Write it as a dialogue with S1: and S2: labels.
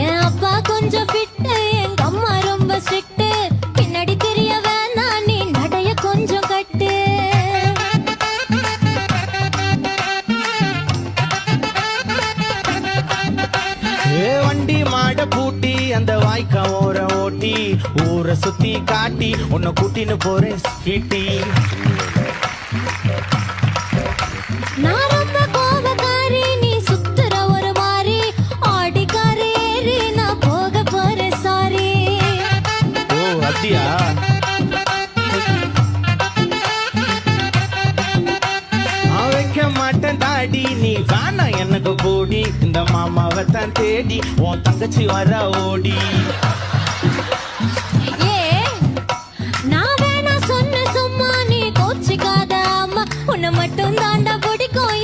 S1: என் அப்பா கொஞ்சம் ஃபிட்டு, எங்க அம்மா ரொம்ப ஸ்ட்ரிக்ட். பின்னாடி தெரிய வேணாம், நீ நடைய கொஞ்சம் கட்டு.
S2: வண்டி மாட பூட்டி அந்த வாய்க்கா ஓர ஓட்டி ஊரை சுத்தி காட்டி உன்னை கூட்டின்னு போறேன் ஸ்வீட்டி.
S1: நான் ரொம்ப கோபக்காரி, நீ சுத்துற ஒரு மாதிரி. ஆடிக்காரி ஏறி நான் போக போறேன் சாரி.
S2: ஓ அப்படியா? நான் வைக்க மாட்டேன் தாடி, நீ வேணா எனக்கு போடி. இந்த மாமாவை தான் தேடி உன் தங்கச்சி வர ஓடி.
S1: ஏ நான் வேணா சொன்ன சும்மா, நீ கோச்சிக்காத அம்மா. உன்னை மட்டும் தாண்டா பிடிக்கும்.